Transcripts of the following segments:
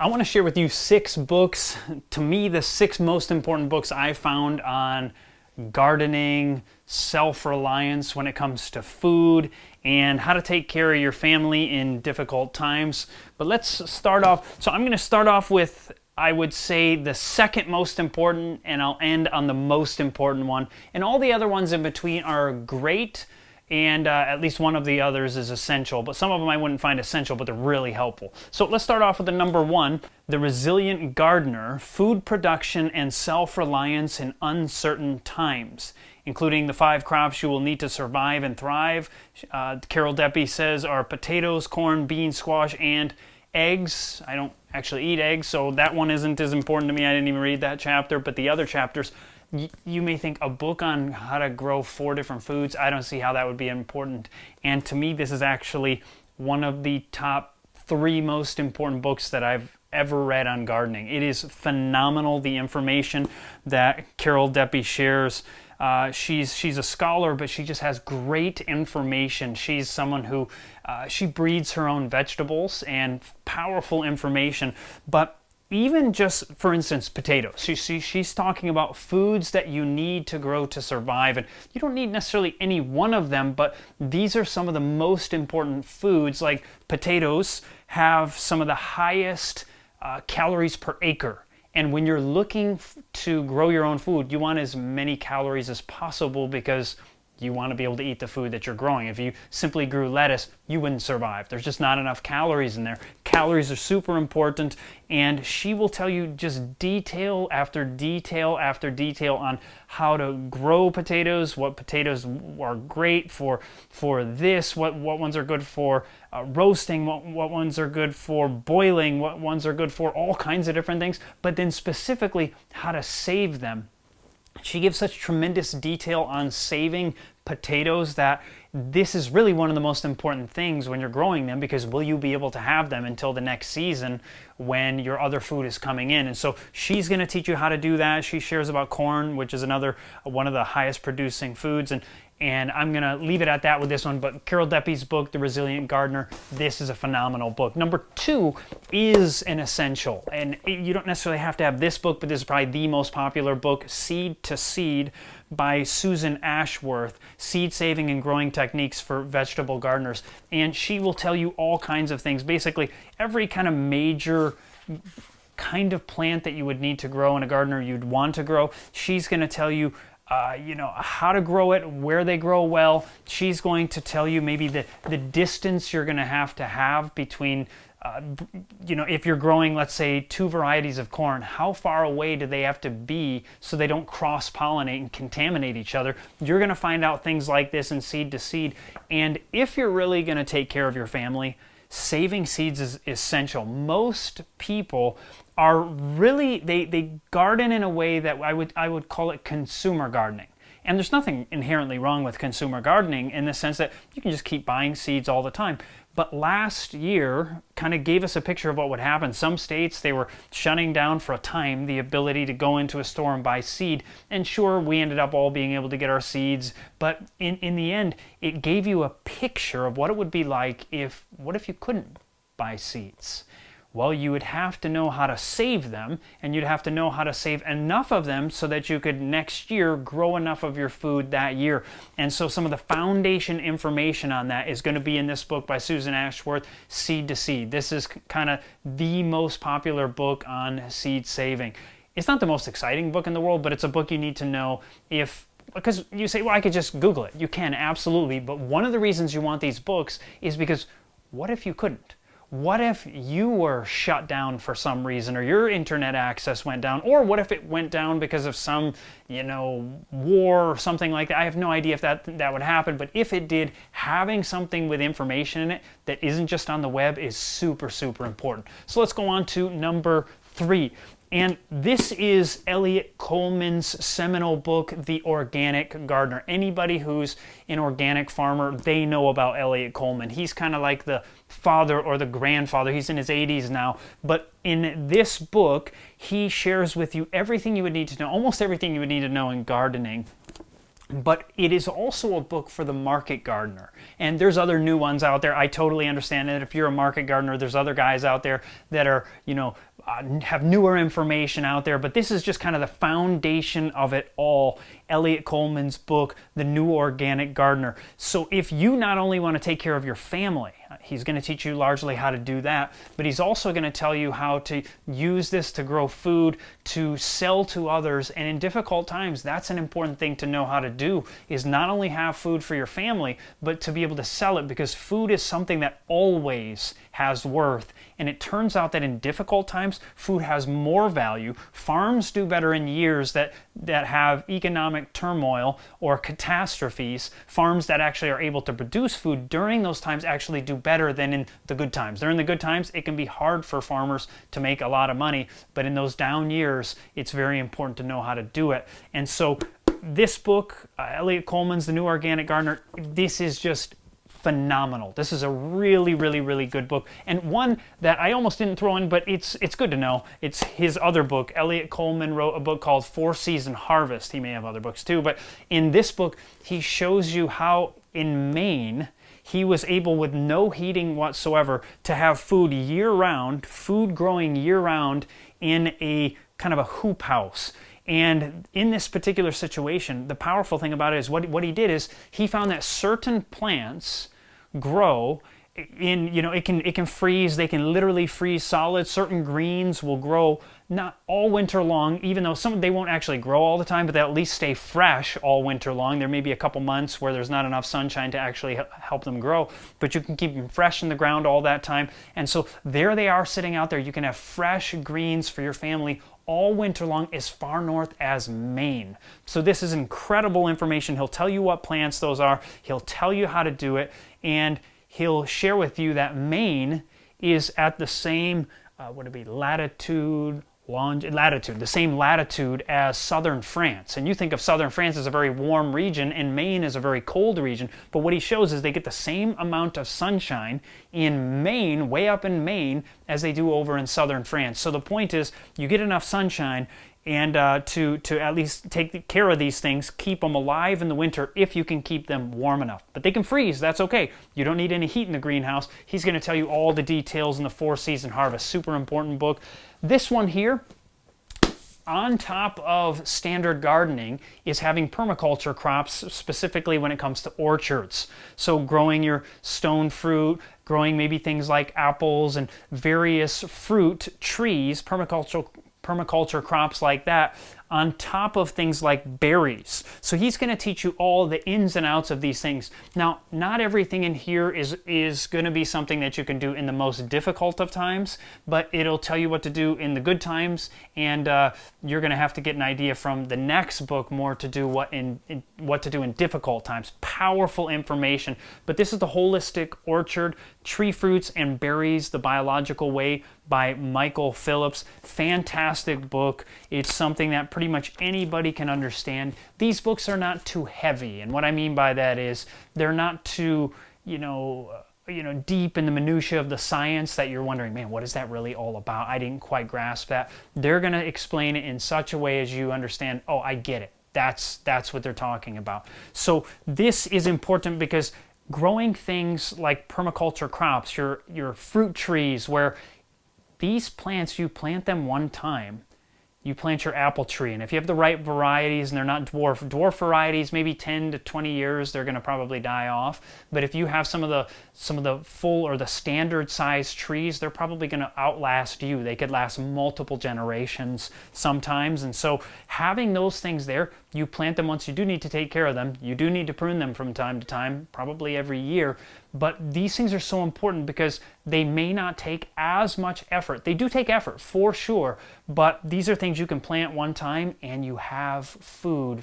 I want to share with you 6 books, to me the 6 most important books I found on gardening, self-reliance when it comes to food, and how to take care of your family in difficult times. But let's start off. So I'm going to start off with, I would say, the second most important, and I'll end on the most important one. And all the other ones in between are great, and at least one of the others is essential, but some of them I wouldn't find essential, but they're really helpful. So let's start off with the number 1, The Resilient Gardener, Food Production and Self-Reliance in Uncertain Times, including the 5 crops you will need to survive and thrive. Carol Deppe says are potatoes, corn, beans, squash, and eggs. I don't actually eat eggs, so that one isn't as important to me. I didn't even read that chapter, but the other chapters, you may think a book on how to grow 4 different foods. I don't see how that would be important. And to me, this is actually one of the top 3 most important books that I've ever read on gardening. It is phenomenal, the information that Carol Deppe shares. She's a scholar, but she just has great information. She's someone who, she breeds her own vegetables and powerful information, but even just, for instance, potatoes. She's talking about foods that you need to grow to survive, and you don't need necessarily any one of them, but these are some of the most important foods. Like potatoes have some of the highest calories per acre. And when you're looking to grow your own food, you want as many calories as possible because you want to be able to eat the food that you're growing. If you simply grew lettuce, you wouldn't survive. There's just not enough calories in there. Calories are super important, and she will tell you just detail after detail after detail on how to grow potatoes, what potatoes are great for this, what ones are good for roasting, what ones are good for boiling, what ones are good for all kinds of different things, but then specifically how to save them. She gives such tremendous detail on saving potatoes that this is really one of the most important things when you're growing them, because will you be able to have them until the next season when your other food is coming in? And so she's going to teach you how to do that. She shares about corn, which is another one of the highest producing foods, and I'm going to leave it at that with this one. But Carol Deppe's book, The Resilient Gardener, this is a phenomenal book. Number 2 is an essential. And you don't necessarily have to have this book, but this is probably the most popular book, Seed to Seed by Susan Ashworth, Seed Saving and Growing Techniques for Vegetable Gardeners. And she will tell you all kinds of things. Basically, every kind of major kind of plant that you would need to grow in a garden or you'd want to grow, she's going to tell you how to grow it, where they grow well. She's going to tell you maybe the distance you're going to have between, if you're growing, let's say, 2 varieties of corn, how far away do they have to be so they don't cross-pollinate and contaminate each other? You're going to find out things like this in Seed to Seed. And if you're really going to take care of your family, saving seeds is essential. Most people are really, they garden in a way that I would call it consumer gardening. And there's nothing inherently wrong with consumer gardening in the sense that you can just keep buying seeds all the time. But last year kind of gave us a picture of what would happen. Some states, they were shutting down for a time the ability to go into a store and buy seed. And sure, we ended up all being able to get our seeds. But in the end, it gave you a picture of what it would be like what if you couldn't buy seeds? Well, you would have to know how to save them, and you'd have to know how to save enough of them so that you could next year grow enough of your food that year. And so some of the foundation information on that is going to be in this book by Susan Ashworth, Seed to Seed. This is kind of the most popular book on seed saving. It's not the most exciting book in the world, but it's a book you need to know because you say, well, I could just Google it. You can, absolutely. But one of the reasons you want these books is because what if you couldn't? What if you were shut down for some reason, or your internet access went down, or what if it went down because of some, war or something like that? I have no idea if that would happen, but if it did, having something with information in it that isn't just on the web is super, super important. So let's go on to number 3. And this is Eliot Coleman's seminal book, The Organic Gardener. Anybody who's an organic farmer, they know about Eliot Coleman. He's kind of like the father or the grandfather. He's in his 80s now. But in this book, he shares with you everything you would need to know, almost everything you would need to know in gardening. But it is also a book for the market gardener. And there's other new ones out there. I totally understand that if you're a market gardener, there's other guys out there that are, have newer information out there, but this is just kind of the foundation of it all. Elliot Coleman's book, The New Organic Gardener. So if you not only want to take care of your family, he's going to teach you largely how to do that, but he's also going to tell you how to use this to grow food, to sell to others, and in difficult times, that's an important thing to know how to do, is not only have food for your family, but to be able to sell it, because food is something that always has worth. And it turns out that in difficult times, food has more value. Farms do better in years that have economic turmoil or catastrophes. Farms that actually are able to produce food during those times actually do better than in the good times. During the good times, it can be hard for farmers to make a lot of money, but in those down years, it's very important to know how to do it. And so this book, Elliot Coleman's The New Organic Gardener, this is just phenomenal. This is a really, really, really good book, and one that I almost didn't throw in, but it's good to know. It's his other book. Elliot Coleman wrote a book called 4-Season Harvest. He may have other books too, but in this book, he shows you how in Maine, he was able, with no heating whatsoever, to have food year-round, food growing year-round in a kind of a hoop house. And in this particular situation, the powerful thing about it is what he did is he found that certain plants grow in, it can freeze, they can literally freeze solid. Certain greens will grow not all winter long, even though they won't actually grow all the time, but they'll at least stay fresh all winter long. There may be a couple months where there's not enough sunshine to actually help them grow, but you can keep them fresh in the ground all that time. And so there they are sitting out there. You can have fresh greens for your family all winter long, as far north as Maine. So this is incredible information. He'll tell you what plants those are. He'll tell you how to do it, and he'll share with you that Maine is at the same, latitude, the same latitude as southern France. And you think of southern France as a very warm region, and Maine is a very cold region, but what he shows is they get the same amount of sunshine in Maine, way up in Maine, as they do over in southern France. So the point is, you get enough sunshine, and to at least take care of these things, keep them alive in the winter if you can keep them warm enough. But they can freeze, that's okay. You don't need any heat in the greenhouse. He's going to tell you all the details in the 4-Season Harvest. Super important book. This one here, on top of standard gardening, is having permaculture crops, specifically when it comes to orchards. So growing your stone fruit, growing maybe things like apples and various fruit trees, permaculture crops like that, on top of things like berries. So he's going to teach you all the ins and outs of these things. Now, not everything in here is going to be something that you can do in the most difficult of times, but it'll tell you what to do in the good times, and you're going to have to get an idea from the next book more to do what to do in difficult times. Powerful information. But this is the Holistic Orchard, Tree Fruits and Berries, The Biological Way by Michael Phillips. Fantastic book. It's something that pretty much anybody can understand. These books are not too heavy, and what I mean by that is they're not too, deep in the minutia of the science that you're wondering, man, what is that really all about? I didn't quite grasp that. They're going to explain it in such a way as you understand, oh, I get it. That's what they're talking about. So this is important because growing things like permaculture crops, your fruit trees, where these plants, you plant them one time. You plant your apple tree, and if you have the right varieties, and they're not dwarf varieties, maybe 10 to 20 years, they're going to probably die off. But if you have some of the full or the standard size trees, they're probably going to outlast you. They could last multiple generations sometimes. And so having those things there, you plant them once. You do need to take care of them. You do need to prune them from time to time, probably every year. But these things are so important because they may not take as much effort. They do take effort, for sure, but these are things you can plant one time and you have food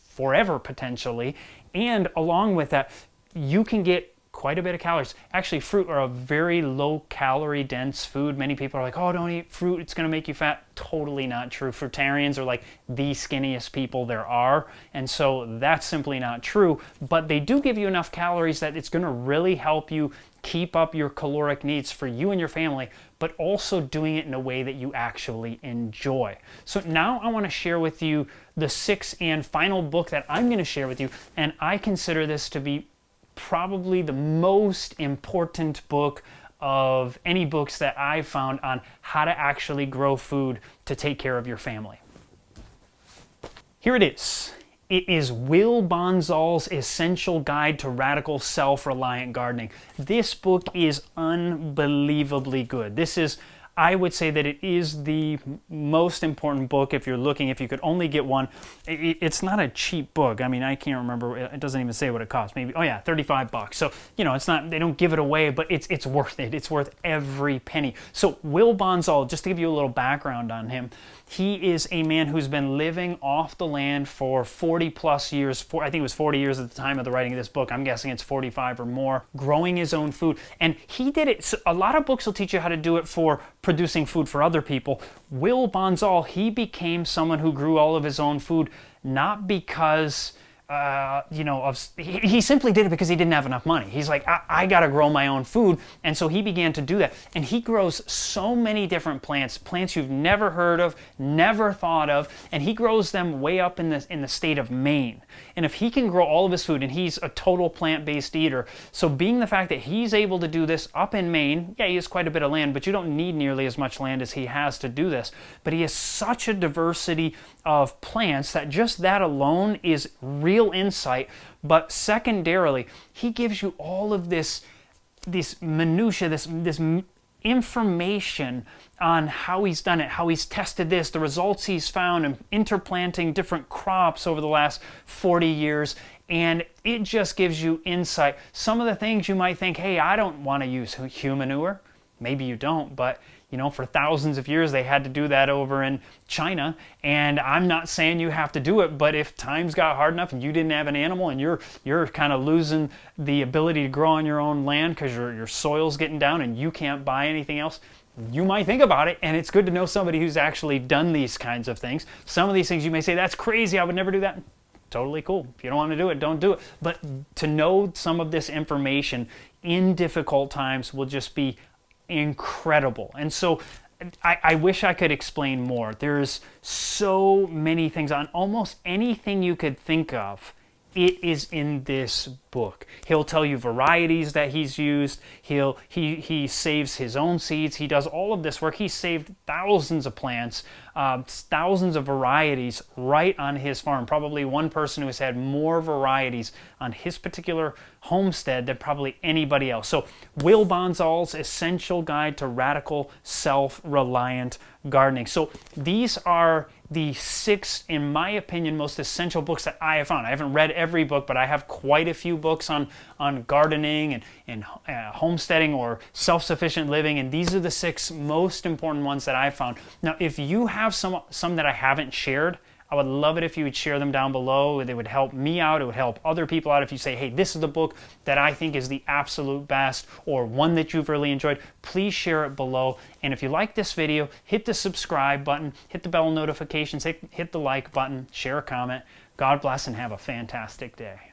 forever, potentially. And along with that, you can get quite a bit of calories. Actually, fruit are a very low calorie dense food. Many people are like, oh, don't eat fruit, it's going to make you fat. Totally not true. Fruitarians are like the skinniest people there are, and so that's simply not true. But they do give you enough calories that it's going to really help you keep up your caloric needs for you and your family, but also doing it in a way that you actually enjoy. So now I want to share with you the sixth and final book that I'm going to share with you, and I consider this to be probably the most important book of any books that I've found on how to actually grow food to take care of your family. Here it is. It is Will Bonzal's Essential Guide to Radical Self-Reliant Gardening. This book is unbelievably good. This is, I would say that it is the most important book if you're looking, if you could only get one. It's not a cheap book. I mean, I can't remember, it doesn't even say what it costs. Maybe, oh yeah, $35. So, you know, it's not, they don't give it away, but it's worth it. It's worth every penny. So Will Bonzal, just to give you a little background on him, he is a man who's been living off the land for 40 plus years. I think it was 40 years at the time of the writing of this book. I'm guessing it's 45 or more, growing his own food. And he did it. So a lot of books will teach you how to do it for producing food for other people. Will Bonzal, he became someone who grew all of his own food, not because he simply did it because he didn't have enough money. He's like, I got to grow my own food. And so he began to do that. And he grows so many different plants you've never heard of, never thought of. And he grows them way up in the state of Maine. And if he can grow all of his food, and he's a total plant-based eater, so being the fact that he's able to do this up in Maine, yeah, he has quite a bit of land, but you don't need nearly as much land as he has to do this. But he has such a diversity of plants that just that alone is real insight. But secondarily, he gives you all of this minutia, this information on how he's done it, how he's tested this, the results he's found, and interplanting different crops over the last 40 years. And it just gives you insight. Some of the things you might think, hey, I don't want to use human manure. Maybe you don't, but you know, for thousands of years they had to do that over in China. And I'm not saying you have to do it, but if times got hard enough and you didn't have an animal and you're kind of losing the ability to grow on your own land because your soil's getting down and you can't buy anything else, you might think about it. And it's good to know somebody who's actually done these kinds of things. Some of these things you may say, that's crazy, I would never do that. Totally cool. If you don't want to do it, don't do it. But to know some of this information in difficult times will just be incredible. And so I wish I could explain more. There's so many things on almost anything you could think of. It is in this book. He'll tell you varieties that he's used. He saves his own seeds. He does all of this work. He saved thousands of plants, thousands of varieties right on his farm. Probably one person who has had more varieties on his particular homestead than probably anybody else. So Will Bonzal's Essential Guide to Radical Self-Reliant Gardening. So these are the 6, in my opinion, most essential books that I have found. I haven't read every book, but I have quite a few books on gardening and homesteading or self-sufficient living, and these are the 6 most important ones that I've found. Now, if you have some that I haven't shared, I would love it if you would share them down below. They would help me out. It would help other people out if you say, hey, this is the book that I think is the absolute best, or one that you've really enjoyed. Please share it below. And if you like this video, hit the subscribe button, hit the bell notifications, hit the like button, share a comment. God bless and have a fantastic day.